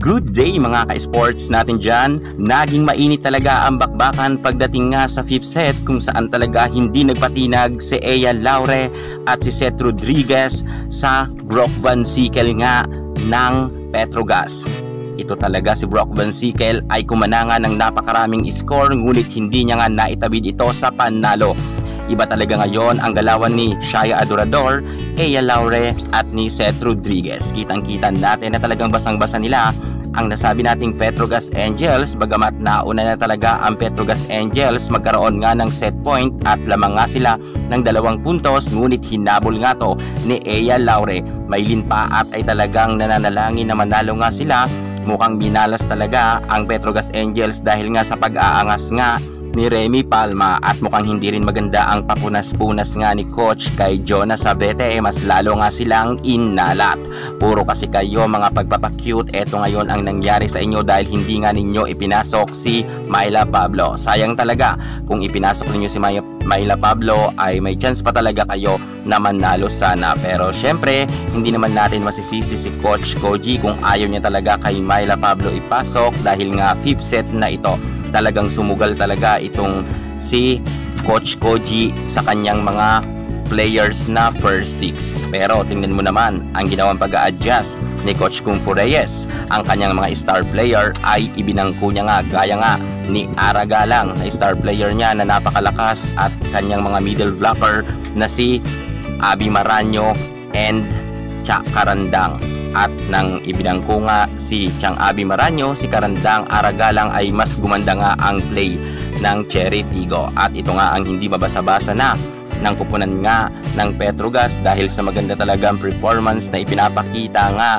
Good day mga ka-sports natin dyan. Naging mainit talaga ang bakbakan pagdating nga sa 5th set kung saan talaga hindi nagpatinag si Ea Laure at si Seth Rodriguez sa Brock Van Sickle nga ng Petrogas. Ito talaga si Brock Van Sickle ay kumananga ng napakaraming score ngunit hindi niya nga naitabid ito sa panalo. Iba talaga ngayon ang galawan ni Shaya Adorador, Ea Laure at ni Seth Rodriguez. Kitang-kita natin na talagang basang-basa nila ang nasabi nating Petrogas Angels, bagamat nauna na talaga ang Petrogas Angels magkaroon nga ng set point at lamang nga sila ng 2 puntos, ngunit hinabol nga to ni Ea Laure. Maylin pa at ay talagang nananalangin na manalo nga sila. Mukhang binalas talaga ang Petrogas Angels dahil nga sa pag-aangas nga ni Remy Palma at mukhang hindi rin maganda ang papunas-punas nga ni coach kay Jonas Abete. Mas lalo nga silang inalat. Puro kasi kayo mga pagpapakyut. Eto ngayon ang nangyari sa inyo dahil hindi nga ninyo ipinasok si Myla Pablo. Sayang talaga, kung ipinasok ninyo si Myla Pablo ay may chance pa talaga kayo na manalo sana. Pero syempre hindi naman natin masisisi si Coach Koji kung ayaw niya talaga kay Myla Pablo ipasok dahil nga 5th set na ito. Talagang sumugal talaga itong si Coach Koji sa kanyang mga players na first 6. Pero tingnan mo naman ang ginawang pag-a-adjust ni Coach Kung Fu Reyes. Ang kanyang mga star player ay ibinangko niya nga gaya nga ni Aragalang na star player niya na napakalakas at kanyang mga middle blocker na si Abi Maraño and Cha Karandang. At nang ibinangko nga si Chang Abi Maraño, si Karandang Aragalang ay mas gumanda nga ang play ng Cherry Tigo. At ito nga ang hindi mabasa-basa na ng kupunan nga ng Petrogas dahil sa maganda talagang performance na ipinapakita nga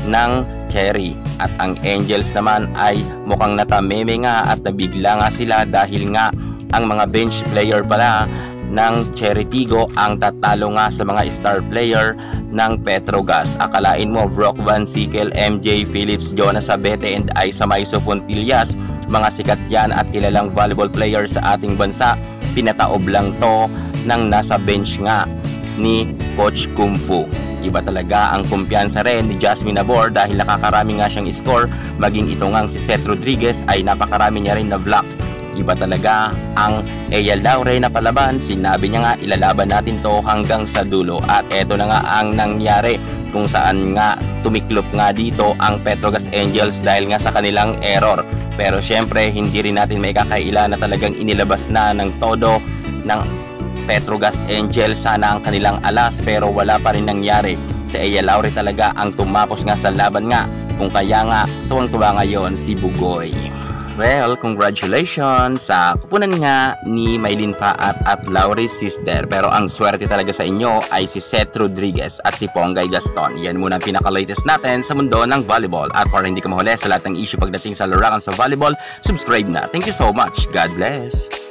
ng Cherry. At ang Angels naman ay mukhang natameme nga at nabigla nga sila dahil nga ang mga bench player pala ng Cherry Tigo ang tatalo nga sa mga star player ng Petrogas. Akalain mo Brock Van Sickle, MJ Phillips, Jonas Abete and Aiza Maiso Puntillas, mga sikat yan at kilalang volleyball player sa ating bansa, pinataob lang to ng nasa bench nga ni Coach Kung Fu. Iba talaga ang kumpiyansa rin ni Jasmine Abor dahil nakakarami nga siyang score, maging ito ngang si Seth Rodriguez ay napakarami niya rin na block. Iba talaga ang Ea Laure na palaban. Sinabi niya nga ilalaban natin to hanggang sa dulo. At eto na nga ang nangyari kung saan nga tumiklop nga dito ang Petrogas Angels dahil nga sa kanilang error. Pero syempre hindi rin natin may kakaila na talagang inilabas na ng todo ng Petrogas Angels sana ang kanilang alas, pero wala pa rin nangyari. Si Ea Laure talaga ang tumapos nga sa laban nga, kung kaya nga tuwang-tuwa ngayon si Bugoy. Well, congratulations sa kupunan nga ni Maylin Paat at Laurie's sister. Pero ang swerte talaga sa inyo ay si Seth Rodriguez at si Ponggay Gaston. Yan muna ang pinaka-latest natin sa mundo ng volleyball. At para hindi ka mahuli sa lahat ng issue pagdating sa larawan sa volleyball, subscribe na. Thank you so much. God bless.